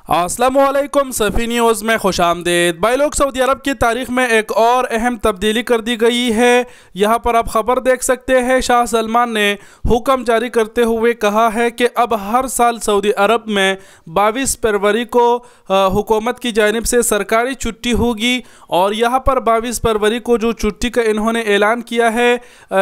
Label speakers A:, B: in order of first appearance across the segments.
A: अस्सलामुअलैकुम सफ़ी न्यूज़ में खुश आमदेद। भाई लोग, सऊदी अरब की तारीख में एक और अहम तब्दीली कर दी गई है। यहाँ पर आप ख़बर देख सकते हैं, शाह सलमान ने हुक्म जारी करते हुए कहा है कि अब हर साल सऊदी अरब में 22 फरवरी को हुकूमत की जानिब से सरकारी छुट्टी होगी। और यहाँ पर 22 फरवरी को जो छुट्टी का इन्होंने ऐलान किया है,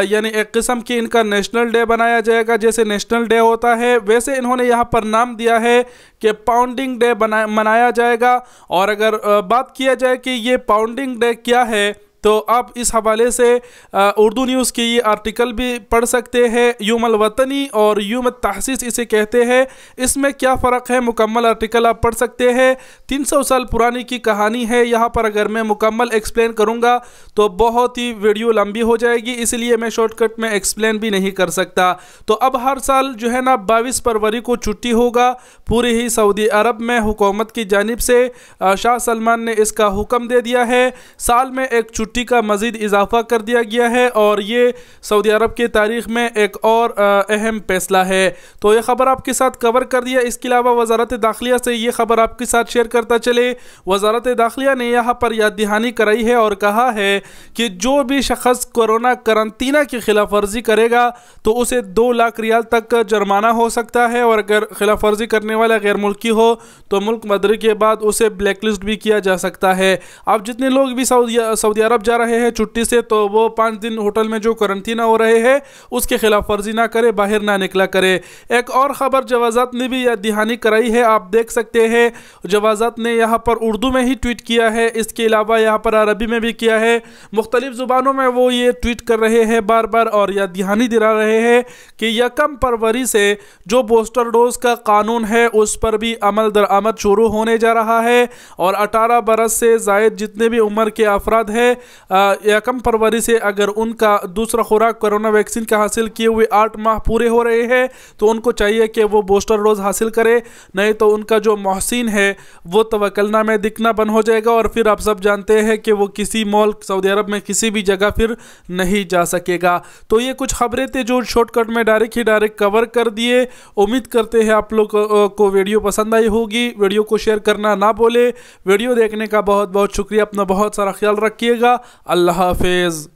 A: यानी एक किस्म की इनका नेशनल डे बनाया जाएगा। जैसे नेशनल डे होता है वैसे इन्होंने यहाँ पर नाम दिया है कि पाउंडिंग डे मनाया जाएगा। और अगर बात किया जाए कि ये पाउंडिंग डे क्या है, तो आप इस हवाले से उर्दू न्यूज़ की ये आर्टिकल भी पढ़ सकते हैं। यूमुल वतनी और यूम तहसीस इसे कहते हैं। इसमें क्या फ़र्क है, मुकम्मल आर्टिकल आप पढ़ सकते हैं। 300 साल पुरानी की कहानी है। यहाँ पर अगर मैं मुकम्मल एक्सप्लेन करूँगा तो बहुत ही वीडियो लंबी हो जाएगी, इसलिए मैं शॉर्टकट में एक्सप्लेन भी नहीं कर सकता। तो अब हर साल जो है ना 22 फरवरी को छुट्टी होगा पूरे ही सऊदी अरब में। हुकूमत की जानिब से शाह सलमान ने इसका हुक्म दे दिया है। साल में एक छुट्टी का मज़ीद इजाफा कर दिया गया है और ये सऊदी अरब की तारीख़ में एक और अहम फैसला है। तो ये ख़बर आपके साथ कवर कर दिया। इसके अलावा वज़ारत दाखिला से ये ख़बर आपके साथ शेयर करता चले। वज़ारत दाखिला ने यहाँ पर याद दहानी कराई है और कहा है कि जो भी शख्स कोरोना करंतना की खिलाफ वर्जी करेगा तो उसे 2 लाख रियाल तक जुर्माना हो सकता है। और अगर खिलाफ वर्जी करने वाला गैर मुल्की हो तो मुल्क बदरी के बाद उसे ब्लैक लिस्ट भी किया जा सकता है। अब जितने लोग भी सऊदी अरब जा रहे हैं छुट्टी से, तो वो 5 दिन होटल में जो क्वारंटीना हो रहे हैं उसके खिलाफ वर्जी ना करे, बाहर ना निकला करे। एक और ख़बर जवाज़ात ने भी याद दहानी कराई है, आप देख सकते हैं। जवाज़ात ने यहाँ पर उर्दू में ही ट्वीट किया है, इसके अलावा यहाँ पर अरबी में भी किया है। मुख्तलिफ ज़ुबानों में वो ये ट्वीट कर रहे हैं बार बार और याद दहानी दिला रहे हैं कि 1 फरवरी से जो बूस्टर डोज का कानून है उस पर भी अमल दरामद शुरू होने जा रहा है। और 18 बरस से ज़ायद जितने भी उम्र के अफराद हैं 1 फरवरी से अगर उनका दूसरा खुराक कोरोना वैक्सीन का हासिल किए हुए 8 माह पूरे हो रहे हैं तो उनको चाहिए कि वो बूस्टर डोज हासिल करे, नहीं तो उनका जो मोहसिन है वो तवक्कुलनामे में दिखना बंद हो जाएगा। और फिर आप सब जानते हैं कि वो किसी मॉल सऊदी अरब में किसी भी जगह फिर नहीं जा सकेगा। तो ये कुछ खबरें थी जो शॉर्टकट में डायरेक्ट कवर कर दिए। उम्मीद करते हैं आप लोग को वीडियो पसंद आई होगी। वीडियो को शेयर करना ना भूले। वीडियो देखने का बहुत बहुत शुक्रिया। अपना बहुत सारा ख्याल रखिएगा। अल्लाह हाफिज़।